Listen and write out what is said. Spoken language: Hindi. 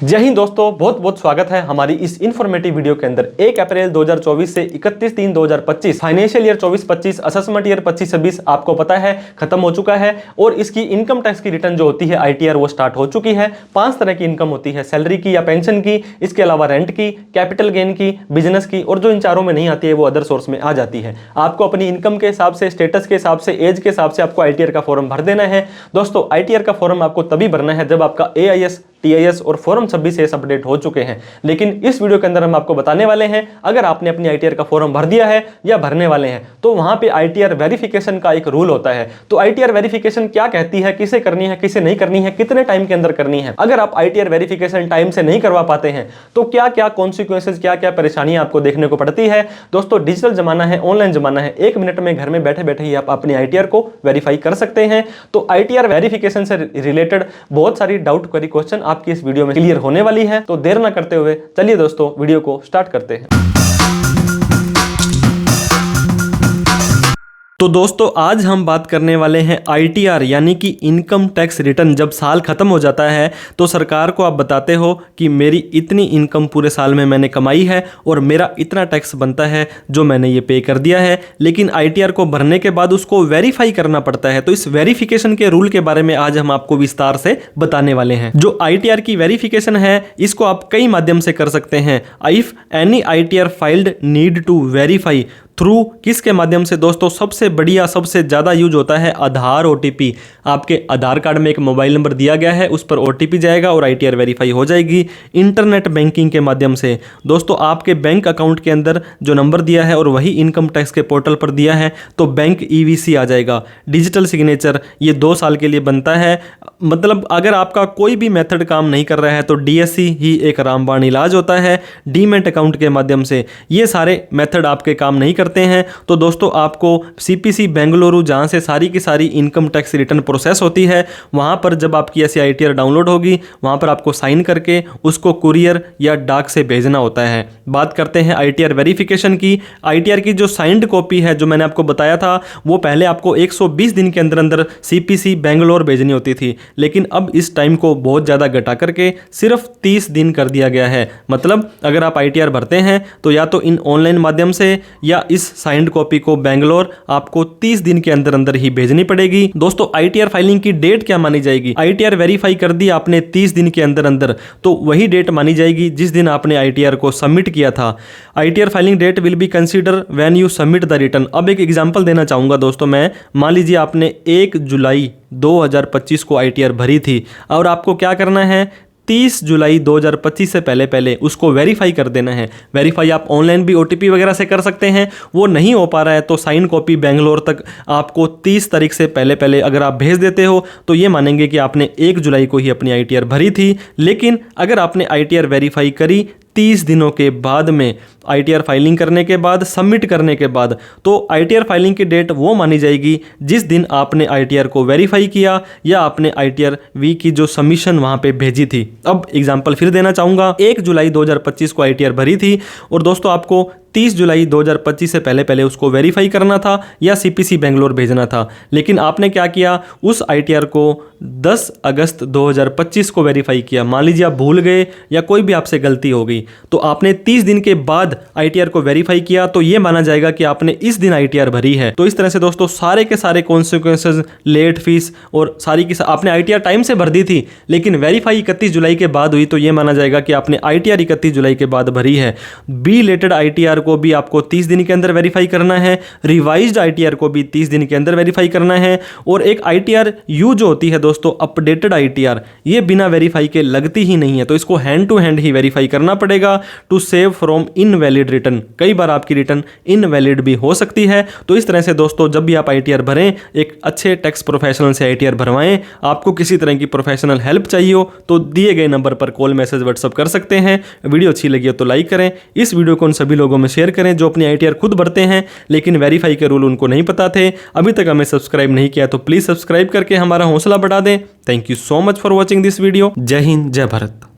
जय हिंद दोस्तों, बहुत बहुत स्वागत है हमारी इस इन्फॉर्मेटिव वीडियो के अंदर। 1 अप्रैल 2024 से 31/3/2025 फाइनेंशियल ईयर 24-25 असेसमेंट ईयर 25-26 आपको पता है खत्म हो चुका है और इसकी इनकम टैक्स की रिटर्न जो होती है आईटीआर वो स्टार्ट हो चुकी है। 5 तरह की इनकम होती है, सैलरी की या पेंशन की, इसके अलावा रेंट की, कैपिटल गेन की, बिजनेस की, और जो इन चारों में नहीं आती है वो अदर सोर्स में आ जाती है। आपको अपनी इनकम के हिसाब से, स्टेटस के हिसाब से, एज के हिसाब से आपको आईटीआर का फॉर्म भर देना है। दोस्तों आईटीआर का फॉर्म आपको तभी भरना है जब आपका एआईएस, टीआईएस और फॉर्म 26 अपडेट हो चुके हैं। लेकिन इस वीडियो के अंदर हम आपको बताने वाले हैं, अगर आपने अपनी आईटीआर का फॉर्म भर दिया है या भरने वाले हैं तो वहां पे आईटीआर वेरिफिकेशन का एक रूल होता है। तो आईटीआर वेरिफिकेशन क्या कहती है, किसे करनी है, किसे नहीं करनी है, कितने टाइम के अंदर करनी है। अगर आप आईटीआर वेरिफिकेशन टाइम से नहीं करवा पाते हैं तो क्या क्या कॉन्सिक्वेंसेज, क्या क्या परेशानियां आपको देखने को पड़ती है। दोस्तों डिजिटल जमाना है, ऑनलाइन जमाना है, 1 मिनट में घर में बैठे बैठे ही आप अपनी आईटीआर को वेरीफाई कर सकते हैं। तो आईटीआर वेरिफिकेशन से रिलेटेड बहुत सारी डाउट क्वेरी क्वेश्चन आपकी इस वीडियो में क्लियर होने वाली है। तो देर ना करते हुए चलिए दोस्तों वीडियो को स्टार्ट करते हैं। तो दोस्तों आज हम बात करने वाले हैं आईटीआर यानी कि इनकम टैक्स रिटर्न। जब साल खत्म हो जाता है तो सरकार को आप बताते हो कि मेरी इतनी इनकम पूरे साल में मैंने कमाई है और मेरा इतना टैक्स बनता है जो मैंने ये पे कर दिया है। लेकिन आईटीआर को भरने के बाद उसको वेरीफाई करना पड़ता है। तो इस वेरिफिकेशन के रूल के बारे में आज हम आपको विस्तार से बताने वाले हैं। जो आईटीआर की वेरिफिकेशन है इसको आप कई माध्यम से कर सकते हैं। If any ITR filed need to verify through, किसके माध्यम से दोस्तों, सबसे बढ़िया सबसे ज़्यादा यूज होता है आधार ओटीपी। आपके आधार कार्ड में एक मोबाइल नंबर दिया गया है, उस पर ओटीपी जाएगा और आईटीआर वेरीफाई हो जाएगी। इंटरनेट बैंकिंग के माध्यम से दोस्तों आपके बैंक अकाउंट के अंदर जो नंबर दिया है और वही इनकम टैक्स के पोर्टल पर दिया है तो बैंक ईवीसी आ जाएगा। डिजिटल सिग्नेचर ये 2 साल के लिए बनता है। मतलब अगर आपका कोई भी मेथड काम नहीं कर रहा है तो डीएससी ही एक रामबाण इलाज होता है। डीमैट अकाउंट के माध्यम से ये सारे मेथड आपके काम नहीं करते हैं तो दोस्तों आपको सीपीसी बेंगलुरु, जहां से सारी की सारी इनकम टैक्स रिटर्न प्रोसेस होती है, वहां पर जब आपकी ऐसी आईटीआर डाउनलोड होगी वहां पर आपको साइन करके उसको कुरियर या डाक से भेजना होता है। बात करते हैं आईटीआर वेरिफिकेशन की। आईटीआर की जो साइंड कॉपी है जो मैंने आपको बताया था वो पहले आपको 120 दिन के अंदर अंदर सीपीसी बेंगलोर भेजनी होती थी, लेकिन अब इस टाइम को बहुत ज़्यादा घटा करके सिर्फ 30 दिन कर दिया गया है। मतलब अगर आप आईटीआर भरते हैं तो या तो इन ऑनलाइन माध्यम से या इस साइंड कॉपी को बेंगलोर आपको 30 दिन के अंदर अंदर ही भेजनी पड़ेगी। दोस्तों आईटीआर फाइलिंग की डेट क्या मानी जाएगी। आईटीआर वेरीफाई कर दी आपने 30 दिन के अंदर अंदर तो वही डेट मानी जाएगी जिस दिन आपने आईटीआर को सबमिट किया था। ITR filing date will be consider when you submit the return. अब एक एग्जांपल देना चाहूंगा दोस्तों मैं, मान लीजिए आपने 1 जुलाई 2025 को आईटीआर भरी थी और आपको क्या करना है, 30 जुलाई 2025 से पहले पहले उसको वेरीफाई कर देना है। वेरीफाई आप ऑनलाइन भी ओटीपी वगैरह से कर सकते हैं, वो नहीं हो पा रहा है तो साइन कॉपी बेंगलोर तक आपको 30 तारीख से पहले पहले अगर आप भेज देते हो तो ये मानेंगे कि आपने 1 जुलाई को ही अपनी आईटीआर भरी थी। लेकिन अगर आपने आईटीआर वेरीफाई करी 30 दिनों के बाद में, आईटीआर फाइलिंग करने के बाद, सबमिट करने के बाद, तो आईटीआर फाइलिंग की डेट वो मानी जाएगी जिस दिन आपने आईटीआर को वेरीफाई किया या आपने आईटीआर वी की जो सबमिशन वहां पे भेजी थी। अब एग्जांपल फिर देना चाहूंगा, 1 जुलाई 2025 को आईटीआर भरी थी और दोस्तों आपको 30 जुलाई 2025 से पहले पहले उसको वेरीफाई करना था या सीपीसी बेंगलोर भेजना था। लेकिन आपने क्या किया, उस आईटीआर को 10 अगस्त 2025 को वेरीफाई किया। मान लीजिए आप भूल गए या कोई भी आपसे गलती हो गई तो आपने 30 दिन के बाद आईटीआर को वेरीफाई किया तो ये माना जाएगा कि आपने इस दिन आईटीआर भरी है। तो इस तरह से दोस्तों सारे के सारे कॉन्सिक्वेंसेज, लेट फीस और सारी की आपने आईटीआर टाइम से भर दी थी लेकिन वेरीफाई 31 जुलाई के बाद हुई तो ये माना जाएगा कि आपने आईटीआर 31 जुलाई के बाद भरी है। बी लेटेड आईटीआर को भी आपको 30 दिन के अंदर वेरीफाई करना है। रिवाइज्ड आईटीआर को भी 30 दिन के अंदर वेरीफाई करना है। और एक आईटीआर यू जो होती है दोस्तों, अपडेटेड आईटीआर, ये बिना वेरीफाई के लगती ही नहीं है तो इसको हैंड टू हैंड ही वेरीफाई करना पड़ेगा to save from invalid return. कई बार आपकी रिटर्न इनवैलिड भी हो सकती है। तो इस तरह से दोस्तों जब भी आप आईटीआर भरें एक अच्छे टैक्स प्रोफेशनल से आईटीआर भरवाएं। आपको किसी तरह की प्रोफेशनल हेल्प चाहिए हो तो दिए गए नंबर पर कॉल, मैसेज, व्हाट्सएप कर सकते हैं। वीडियो अच्छी लगी हो तो लाइक करें, इस वीडियो को उन सभी लोगों में शेयर करें जो अपनी आईटीआर खुद भरते हैं लेकिन वेरीफाई के रूल उनको नहीं पता थे। अभी तक हमें सब्सक्राइब नहीं किया तो प्लीज सब्सक्राइब करके हमारा हौसला बढ़ा दें। Thank you so much for watching this video. जय हिंद, जय भारत।